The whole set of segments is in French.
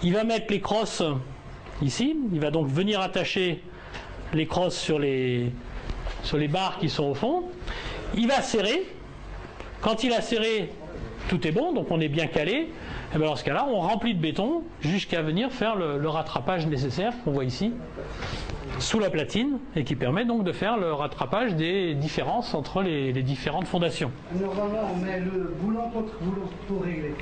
Il va mettre les crosses ici. Il va donc venir attacher les crosses sur les barres qui sont au fond. Il va serrer. Quand il a serré, tout est bon, donc on est bien calé. Et bien dans ce cas-là, on remplit de béton jusqu'à venir faire le rattrapage nécessaire qu'on voit ici sous la platine et qui permet donc de faire le rattrapage des différences entre les différentes fondations. Normalement, on met le boulon contre boulon pour régler.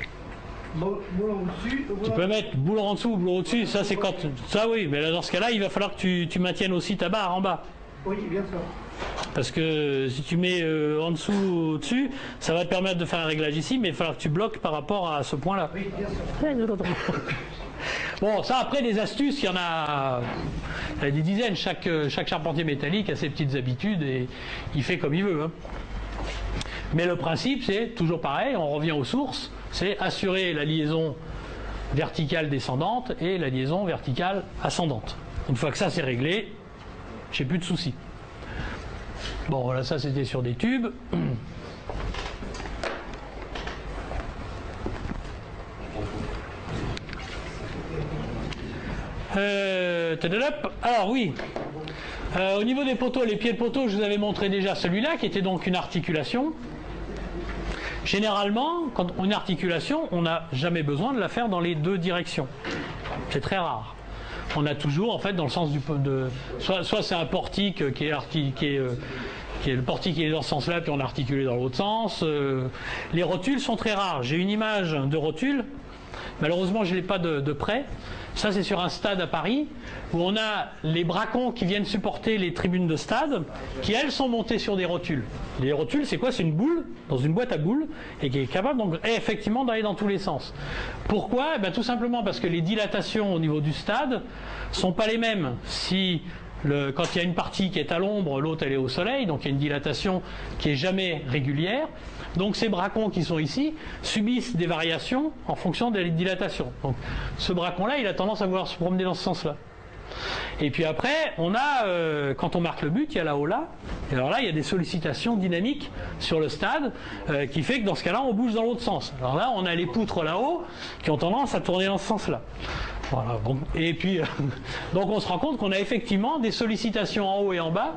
Boulon au-dessus. Tu peux mettre boulon en dessous ou boulon au-dessus, ça c'est quand. Ça oui, mais là, dans ce cas-là, il va falloir que tu maintiennes aussi ta barre en bas. Oui, bien sûr. Parce que si tu mets en dessous ou au-dessus, ça va te permettre de faire un réglage ici, mais il va falloir que tu bloques par rapport à ce point-là. Oui, bien sûr. Bon, ça après des astuces, il y a des dizaines. Chaque charpentier métallique a ses petites habitudes et il fait comme il veut. Hein. Mais le principe, c'est toujours pareil, on revient aux sources, c'est assurer la liaison verticale descendante et la liaison verticale ascendante. Une fois que ça c'est réglé, j'ai plus de soucis. Bon, voilà, ça c'était sur des tubes. Alors oui, au niveau des poteaux, les pieds de poteau, je vous avais montré déjà celui-là qui était donc une articulation. Généralement, quand on a une articulation, on n'a jamais besoin de la faire dans les deux directions. C'est très rare. On a toujours, en fait, dans le sens soit c'est un portique qui est le portique qui est dans ce sens-là, puis on a articulé dans l'autre sens. Les rotules sont très rares. J'ai une image de rotule. Malheureusement, je ne l'ai pas de près. Ça, c'est sur un stade à Paris, où on a les bracons qui viennent supporter les tribunes de stade, qui, elles, sont montées sur des rotules. Les rotules, c'est quoi? C'est une boule, dans une boîte à boules, et qui est capable, donc, effectivement, d'aller dans tous les sens. Pourquoi? Eh bien, tout simplement parce que les dilatations au niveau du stade ne sont pas les mêmes. Quand il y a une partie qui est à l'ombre, l'autre elle est au soleil, donc il y a une dilatation qui n'est jamais régulière. Donc ces bracons qui sont ici subissent des variations en fonction de la dilatation. Donc ce bracon-là, il a tendance à vouloir se promener dans ce sens-là. Et puis après, on a, quand on marque le but, il y a là-haut là. Et alors là, il y a des sollicitations dynamiques sur le stade qui fait que dans ce cas-là, on bouge dans l'autre sens. Alors là, on a les poutres là-haut qui ont tendance à tourner dans ce sens-là. Voilà, bon. Et puis, donc on se rend compte qu'on a effectivement des sollicitations en haut et en bas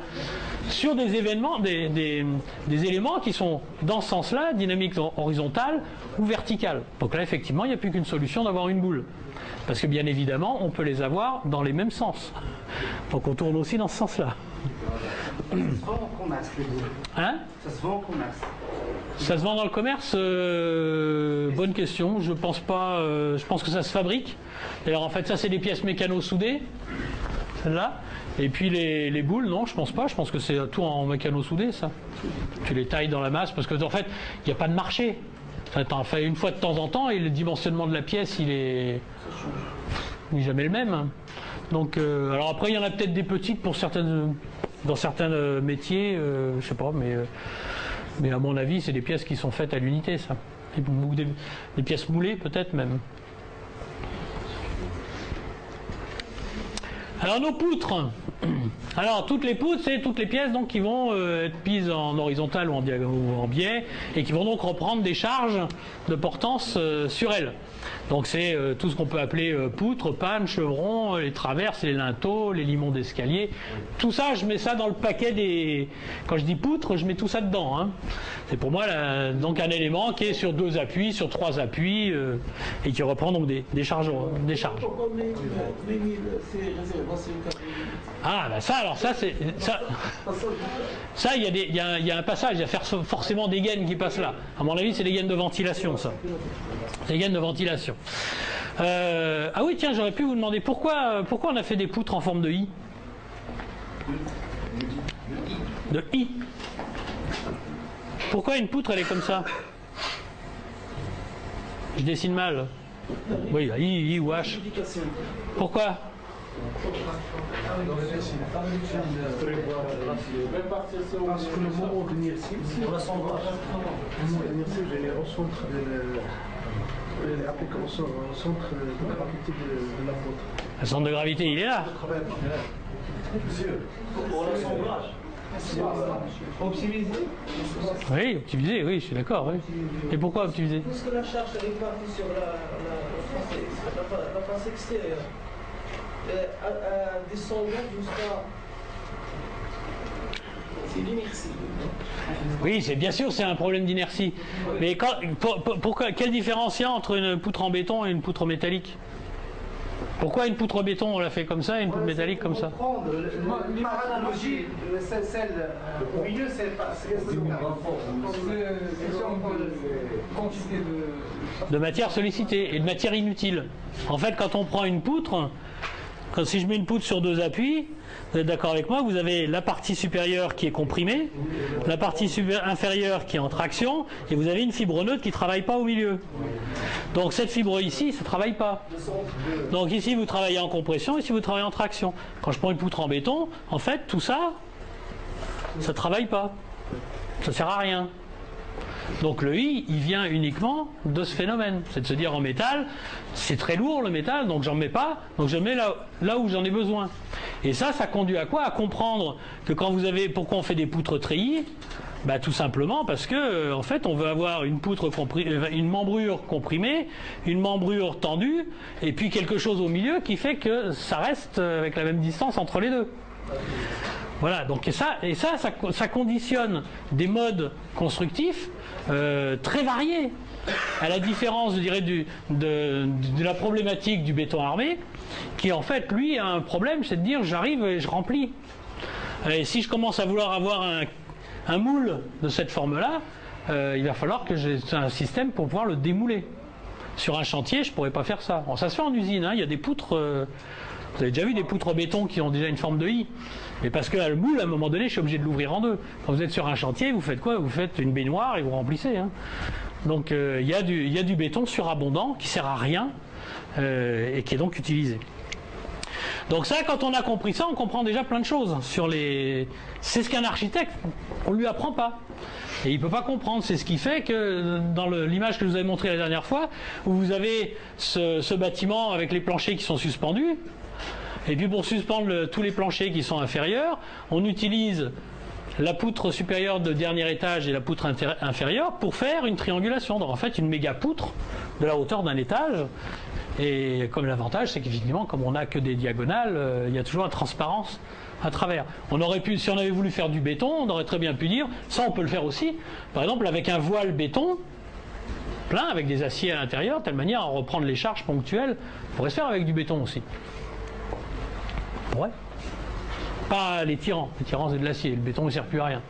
sur des événements, des éléments qui sont dans ce sens-là, dynamique horizontale ou verticale. Donc là, effectivement, il n'y a plus qu'une solution d'avoir une boule. Parce que bien évidemment, on peut les avoir dans les mêmes sens. Donc on tourne aussi dans ce sens-là. Ça se vend en commerce, les boules. Hein? Ça se vend en commerce. Ça se vend dans le commerce? Bonne question. Je pense pas. Je pense que ça se fabrique. D'ailleurs, en fait, ça c'est des pièces mécano-soudées, celle-là. Et puis les boules, non, je pense pas. Je pense que c'est tout en mécano-soudé, ça. Tu les tailles dans la masse parce que en fait, il n'y a pas de marché. T'en fais une fois de temps en temps et le dimensionnement de la pièce, il est jamais le même. Donc, alors après, il y en a peut-être des petites pour dans certains métiers, je sais pas, mais à mon avis, c'est des pièces qui sont faites à l'unité, ça. Ou des pièces moulées, peut-être même. Alors nos poutres. Alors toutes les poutres, c'est toutes les pièces donc qui vont être mises en horizontal ou en biais et qui vont donc reprendre des charges de portance sur elles. Donc c'est tout ce qu'on peut appeler poutres, pannes, chevrons, les traverses, les linteaux, les limons d'escalier. Tout ça, je mets ça dans le paquet des... Quand je dis poutres, je mets tout ça dedans. Hein. C'est pour moi donc un élément qui est sur 2 appuis, sur 3 appuis et qui reprend donc des charges. Ah ben ça, alors ça c'est... Ça, il y a un passage, il y a forcément des gaines qui passent là. À mon avis, c'est des gaines de ventilation, ça. C'est des gaines de ventilation. Ah oui, tiens, j'aurais pu vous demander pourquoi on a fait des poutres en forme de I. De I. Pourquoi une poutre, elle est comme ça? Je dessine mal. Oui, I ou H. Pourquoi? Parce que le moment de l'inertie, on a son bras. Le moment de l'inertie, je l'ai au centre au centre de gravité de la poutre. Le centre de gravité, il est là. Pour l'assemblage. Optimiser? Oui, optimiser, oui, je suis d'accord. Oui. Et pourquoi optimiser? Parce que la charge est répartie sur la face face extérieure, descendant jusqu'à... C'est l'inertie. Oui, c'est bien sûr, c'est un problème d'inertie. Mais pourquoi, quelle différence il y a entre une poutre en béton et une poutre métallique? Pourquoi une poutre béton on la fait comme ça et une poutre métallique comme ça? L'analogie, celle au milieu, c'est pas... quantité de matière sollicitée et de matière inutile. En fait, quand on prend une poutre, si je mets une poutre sur deux appuis, vous êtes d'accord avec moi, vous avez la partie supérieure qui est comprimée, la partie inférieure qui est en traction, et vous avez une fibre neutre qui ne travaille pas au milieu. Donc cette fibre ici, ça ne travaille pas. Donc ici, vous travaillez en compression, ici, vous travaillez en traction. Quand je prends une poutre en béton, en fait, tout ça, ça ne travaille pas. Ça ne sert à rien. Donc le I, il vient uniquement de ce phénomène. C'est de se dire en métal, c'est très lourd le métal, donc j'en mets pas, donc je mets là où j'en ai besoin. Et ça conduit à quoi? À comprendre que quand vous avez, pourquoi on fait des poutres treillis? Bah, tout simplement parce que en fait on veut avoir une membrure comprimée, une membrure tendue, et puis quelque chose au milieu qui fait que ça reste avec la même distance entre les deux. Voilà, donc ça conditionne des modes constructifs très variés. À la différence, je dirais, de la problématique du béton armé, qui en fait, lui, a un problème, c'est de dire j'arrive et je remplis. Et si je commence à vouloir avoir un moule de cette forme-là, il va falloir que j'ai un système pour pouvoir le démouler. Sur un chantier, je ne pourrais pas faire ça. Bon, ça se fait en usine, hein, il y a des poutres... vous avez déjà vu des poutres béton qui ont déjà une forme de I. Mais parce que le moule, à un moment donné, je suis obligé de l'ouvrir en deux. Quand vous êtes sur un chantier, vous faites quoi? Vous faites une baignoire et vous remplissez. Hein. Donc il y a du béton surabondant qui ne sert à rien et qui est donc utilisé. Donc ça, quand on a compris ça, on comprend déjà plein de choses. C'est ce qu'un architecte, on ne lui apprend pas. Et il ne peut pas comprendre. C'est ce qui fait que dans l'image que je vous avais montrée la dernière fois, où vous avez ce bâtiment avec les planchers qui sont suspendus, et puis pour suspendre tous les planchers qui sont inférieurs, on utilise la poutre supérieure de dernier étage et la poutre inférieure pour faire une triangulation. Donc en fait une méga poutre de la hauteur d'un étage. Et comme l'avantage, c'est qu'effectivement, comme on n'a que des diagonales, il y a toujours la transparence à travers. On aurait pu, si on avait voulu faire du béton, on aurait très bien pu dire, ça on peut le faire aussi, par exemple avec un voile béton, plein, avec des aciers à l'intérieur, de telle manière à reprendre les charges ponctuelles, on pourrait se faire avec du béton aussi. Ouais. Pas les tirants c'est de l'acier, le béton ne sert plus à rien.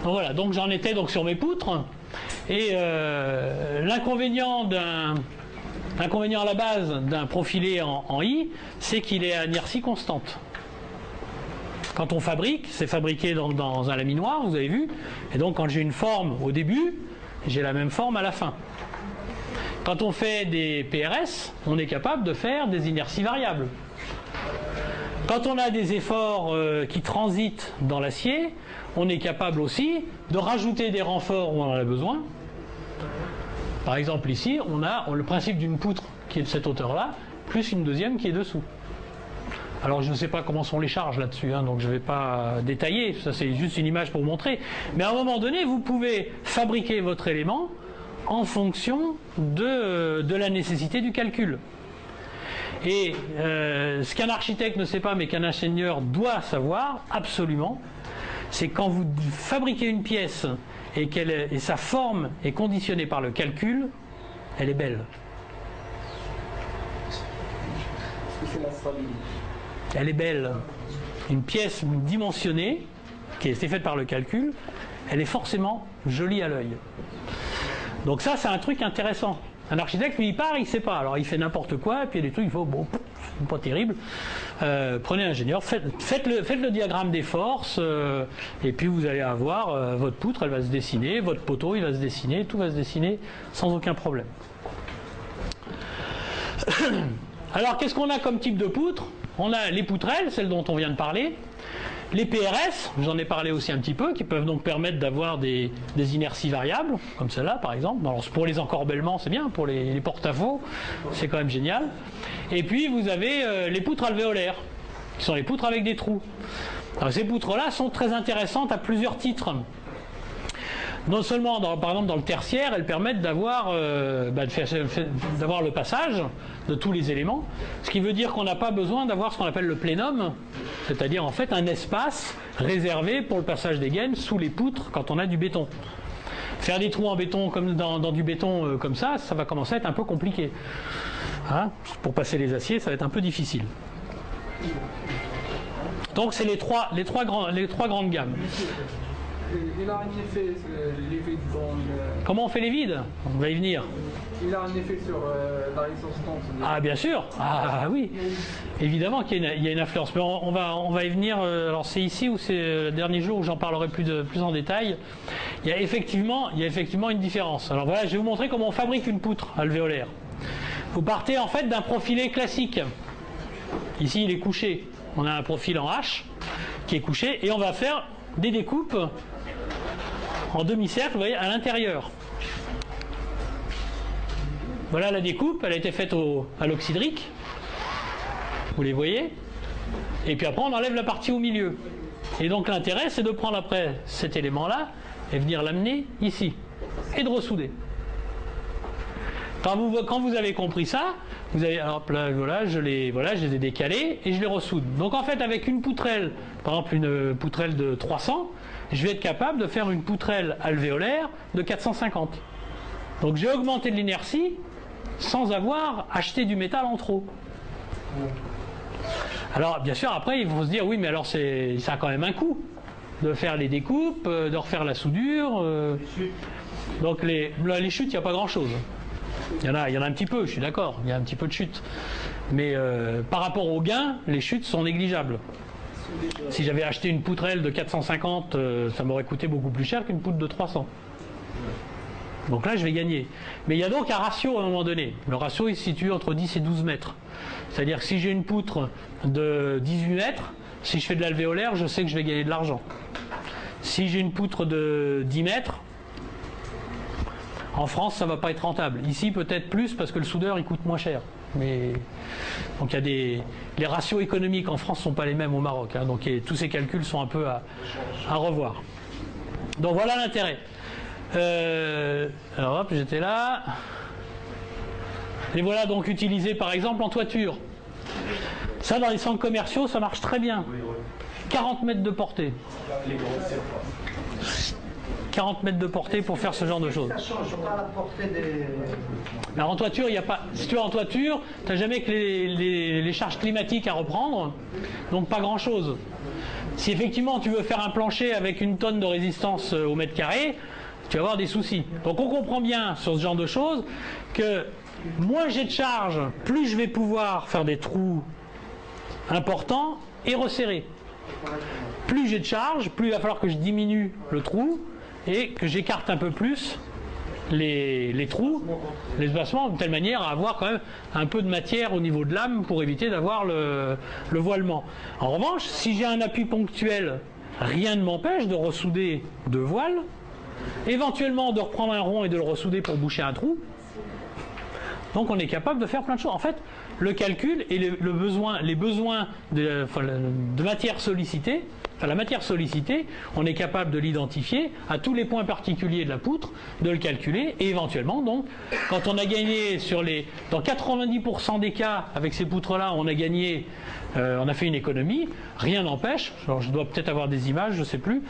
Donc voilà, donc j'en étais donc sur mes poutres, et l'inconvénient à la base d'un profilé en I, c'est qu'il est à inertie constante. Quand on fabrique, c'est fabriqué dans un laminoir, vous avez vu, et donc quand j'ai une forme au début, j'ai la même forme à la fin. Quand on fait des PRS, on est capable de faire des inerties variables. Quand on a des efforts qui transitent dans l'acier, on est capable aussi de rajouter des renforts où on en a besoin. Par exemple ici, on a le principe d'une poutre qui est de cette hauteur-là, plus une deuxième qui est dessous. Alors je ne sais pas comment sont les charges là-dessus, hein, donc je ne vais pas détailler, ça c'est juste une image pour vous montrer. Mais à un moment donné, vous pouvez fabriquer votre élément en fonction de la nécessité du calcul. Et ce qu'un architecte ne sait pas, mais qu'un ingénieur doit savoir absolument, c'est quand vous fabriquez une pièce et sa forme est conditionnée par le calcul, elle est belle. Elle est belle. Une pièce dimensionnée, qui a été faite par le calcul, elle est forcément jolie à l'œil. Donc ça, c'est un truc intéressant. Un architecte, lui, il part, il ne sait pas. Alors il fait n'importe quoi, et puis il y a des trucs, il faut, bon, pas terrible. Prenez un ingénieur, faites le diagramme des forces, et puis vous allez avoir votre poutre, elle va se dessiner, votre poteau, il va se dessiner, tout va se dessiner sans aucun problème. Alors qu'est-ce qu'on a comme type de poutre? On a les poutrelles, celles dont on vient de parler. Les PRS, j'en ai parlé aussi un petit peu, qui peuvent donc permettre d'avoir des inerties variables, comme celle-là par exemple. Alors, pour les encorbellements, c'est bien, pour les porte-à-faux, c'est quand même génial. Et puis vous avez les poutres alvéolaires, qui sont les poutres avec des trous. Alors, ces poutres-là sont très intéressantes à plusieurs titres. non seulement, par exemple, dans le tertiaire, elles permettent d'avoir d'avoir le passage de tous les éléments, ce qui veut dire qu'on n'a pas besoin d'avoir ce qu'on appelle le plénum, c'est-à-dire en fait un espace réservé pour le passage des gaines sous les poutres quand on a du béton. Faire des trous en béton comme dans du béton comme ça va commencer à être un peu compliqué. Hein, pour passer les aciers, ça va être un peu difficile. Donc c'est les trois grandes gammes. Il a un effet, les vides dans le... Comment on fait les vides? On va y venir. Il a un effet sur la résistance. Ah bien sûr, ah oui, évidemment qu'il y a une influence. Mais on va y venir. Alors c'est ici où c'est le dernier jour où j'en parlerai plus en détail. Il y a effectivement une différence. Alors voilà, je vais vous montrer comment on fabrique une poutre alvéolaire. Vous partez en fait d'un profilé classique. Ici il est couché. On a un profil en H qui est couché et on va faire des découpes en demi-cercle, vous voyez, à l'intérieur. Voilà la découpe, elle a été faite à l'oxydrique. Vous les voyez. Et puis après on enlève la partie au milieu. Et donc l'intérêt c'est de prendre après cet élément-là et venir l'amener ici. Et de ressouder. Quand vous avez compris ça, vous avez, alors là, voilà, je les ai décalés et je les ressoude. Donc en fait avec une poutrelle, par exemple une poutrelle de 300, je vais être capable de faire une poutrelle alvéolaire de 450. Donc j'ai augmenté de l'inertie sans avoir acheté du métal en trop. Alors bien sûr après il faut se dire oui mais alors ça a quand même un coût de faire les découpes, de refaire la soudure. Donc les chutes il n'y a pas grand chose. Il y en a un petit peu, je suis d'accord, il y a un petit peu de chute. Mais par rapport aux gains, les chutes sont négligeables. Si j'avais acheté une poutrelle de 450, ça m'aurait coûté beaucoup plus cher qu'une poutre de 300. Donc là, je vais gagner. Mais il y a donc un ratio à un moment donné. Le ratio, il se situe entre 10 et 12 mètres. C'est-à-dire que si j'ai une poutre de 18 mètres, si je fais de l'alvéolaire, je sais que je vais gagner de l'argent. Si j'ai une poutre de 10 mètres, en France, ça ne va pas être rentable. Ici, peut-être plus parce que le soudeur, il coûte moins cher. Mais donc les ratios économiques en France ne sont pas les mêmes au Maroc. Hein, donc tous ces calculs sont un peu à revoir. Donc voilà l'intérêt. Alors hop, j'étais là. Et voilà donc utilisé par exemple en toiture. Ça dans les centres commerciaux, ça marche très bien. 40 mètres de portée. 40 mètres de portée pour faire ce genre de choses. Ça change pas la portée des... Alors en toiture, il n'y a pas. Si tu es en toiture, tu n'as jamais que les charges climatiques à reprendre, donc pas grand chose. Si effectivement tu veux faire un plancher avec une tonne de résistance au mètre carré, tu vas avoir des soucis. Donc on comprend bien sur ce genre de choses que moins j'ai de charge, plus je vais pouvoir faire des trous importants et resserrer. Plus j'ai de charge, plus il va falloir que je diminue le trou et que j'écarte un peu plus les trous, les espacements, de telle manière à avoir quand même un peu de matière au niveau de lame pour éviter d'avoir le voilement. En revanche, si j'ai un appui ponctuel, rien ne m'empêche de ressouder deux voiles, éventuellement de reprendre un rond et de le ressouder pour boucher un trou. Donc on est capable de faire plein de choses. En fait, le calcul et les besoins de matière sollicitée, enfin la matière sollicitée, on est capable de l'identifier à tous les points particuliers de la poutre, de le calculer et éventuellement donc quand on a gagné dans 90% des cas avec ces poutres-là, on a gagné, on a fait une économie, rien n'empêche, alors je dois peut-être avoir des images, je ne sais plus,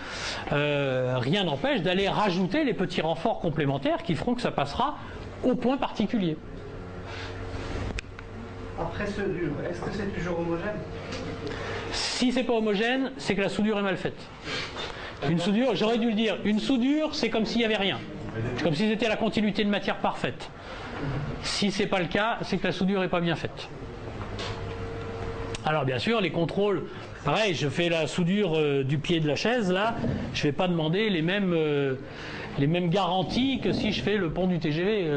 rien n'empêche d'aller rajouter les petits renforts complémentaires qui feront que ça passera au point particulier. Après soudure, est-ce que c'est toujours homogène? Si c'est pas homogène, c'est que la soudure est mal faite. Une soudure, j'aurais dû le dire, une soudure, c'est comme s'il n'y avait rien. C'est comme si c'était la continuité de matière parfaite. Si c'est pas le cas, c'est que la soudure n'est pas bien faite. Alors bien sûr, les contrôles, pareil, je fais la soudure du pied de la chaise, là, je ne vais pas demander les mêmes garanties que si je fais le pont du TGV.